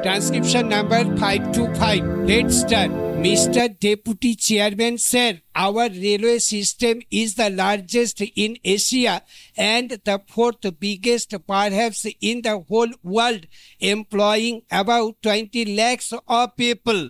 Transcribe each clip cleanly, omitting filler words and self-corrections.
Transcription number 525. Let's start. Mr. Deputy Chairman, sir, our railway system is the largest in Asia and the fourth biggest perhaps in the whole world, employing about 20 lakhs of people.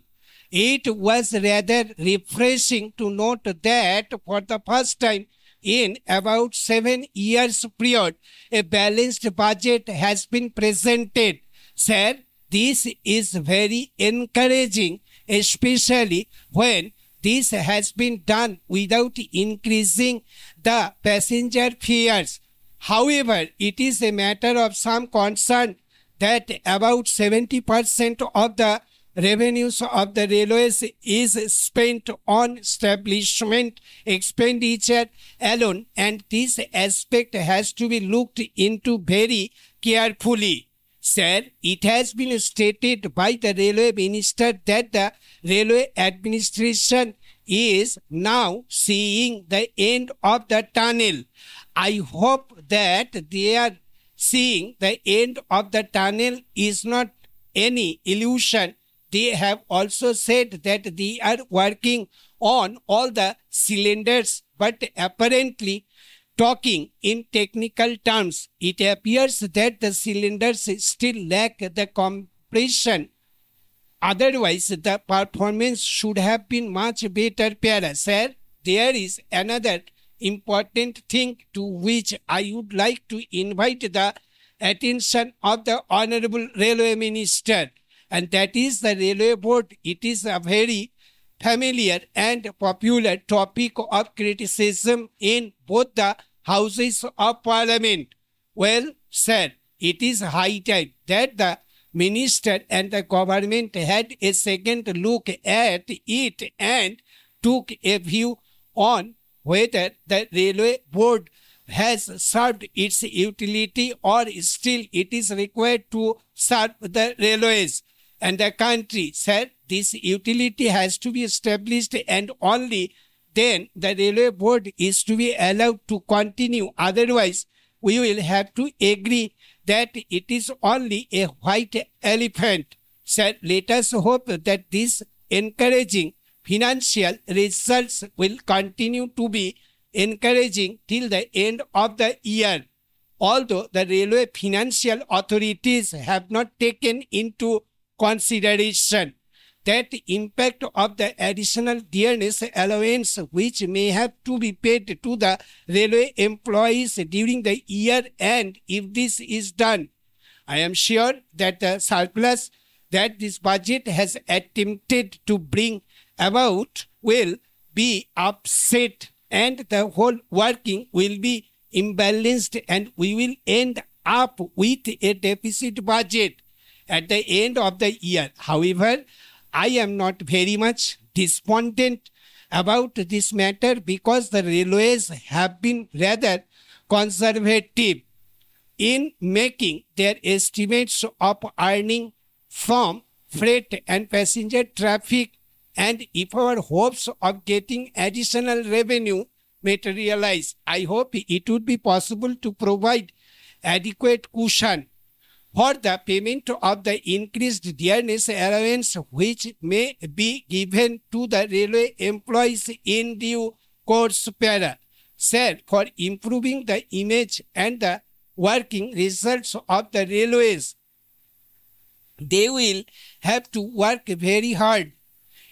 It was rather refreshing to note that for the first time in about 7 years period, a balanced budget has been presented. Sir, this is very encouraging, especially when this has been done without increasing the passenger fares. However, it is a matter of some concern that about 70% of the revenues of the railways is spent on establishment expenditure alone, and this aspect has to be looked into very carefully. Sir, it has been stated by the railway minister that the railway administration is now seeing the end of the tunnel. I hope that they are seeing the end of the tunnel is not any illusion. They have also said that they are working on all the cylinders, but apparently, talking in technical terms, it appears that the cylinders still lack the compression. Otherwise, the performance should have been much better. Sir, there is another important thing to which I would like to invite the attention of the Honorable Railway Minister, and that is the Railway Board. It is a very familiar and popular topic of criticism in both the Houses of Parliament. Well, sir, it is high time that the minister and the government had a second look at it and took a view on whether the Railway Board has served its utility or still it is required to serve the railways and the country. Sir, this utility has to be established, and only then the Railway Board is to be allowed to continue. Otherwise, we will have to agree that it is only a white elephant. Sir, let us hope that these encouraging financial results will continue to be encouraging till the end of the year. Although the railway financial authorities have not taken into consideration that impact of the additional dearness allowance which may have to be paid to the railway employees during the year, and if this is done, I am sure that the surplus that this budget has attempted to bring about will be upset and the whole working will be imbalanced, and we will end up with a deficit budget at the end of the year. However, I am not very much despondent about this matter because the railways have been rather conservative in making their estimates of earning from freight and passenger traffic, and if our hopes of getting additional revenue materialize, I hope it would be possible to provide adequate cushion for the payment of the increased dearness allowance which may be given to the railway employees in due course. Sir, for improving the image and the working results of the railways, they will have to work very hard.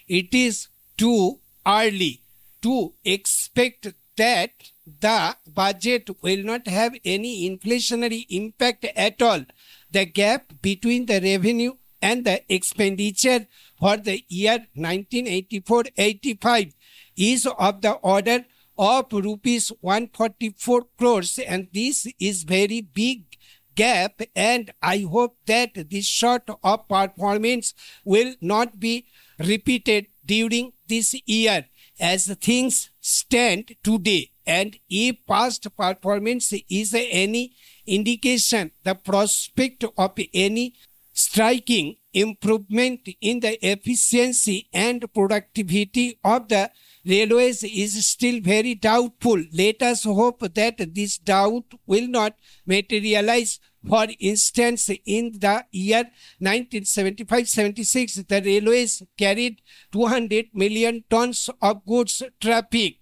It is too early to expect that the budget will not have any inflationary impact at all. The gap between the revenue and the expenditure for the year 1984-85 is of the order of rupees 144 crores, and this is very big gap, and I hope that this sort of performance will not be repeated during this year as things stand today. And if past performance is any indication, the prospect of any striking improvement in the efficiency and productivity of the railways is still very doubtful. Let us hope that this doubt will not materialize. For instance, in the year 1975-76, the railways carried 200 million tons of goods traffic.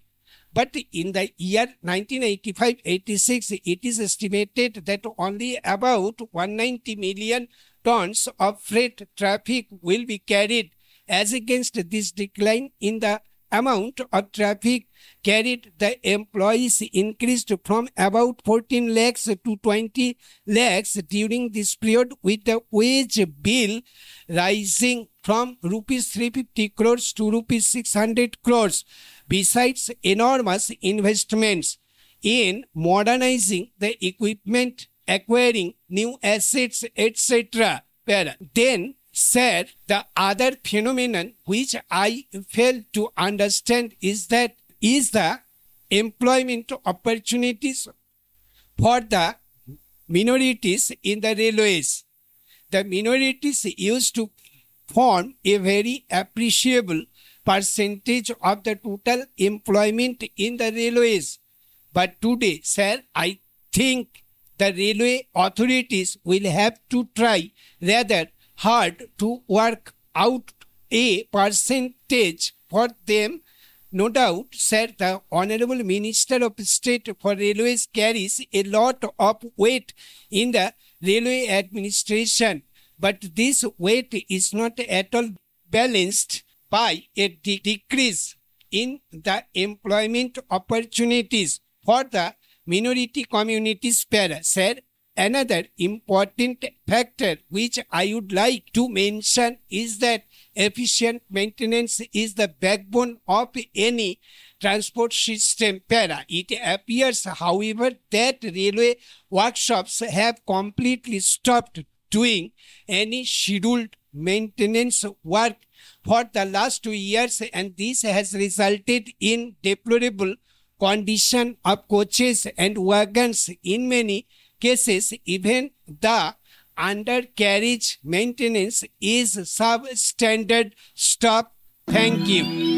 But in the year 1985-86, it is estimated that only about 190 million tons of freight traffic will be carried. As against this decline in the amount of traffic carried, the employees increased from about 14 lakhs to 20 lakhs during this period, with the wage bill rising from rupees 350 crores to rupees 600 crores. Besides enormous investments in modernizing the equipment, acquiring new assets, etc. Then, sir, the other phenomenon which I fail to understand is the employment opportunities for the minorities in the railways. The minorities used to form a very appreciable percentage of the total employment in the railways. But today, sir, I think the railway authorities will have to try rather hard to work out a percentage for them. No doubt, sir, the Honorable Minister of State for Railways carries a lot of weight in the railway administration, but this weight is not at all balanced by a decrease in the employment opportunities for the minority communities. Sir, another important factor which I would like to mention is that efficient maintenance is the backbone of any transport system. It appears, however, that railway workshops have completely stopped doing any scheduled maintenance work for the last 2 years, and this has resulted in deplorable condition of coaches and wagons. In many cases, even the undercarriage maintenance is substandard. Stop. Thank you.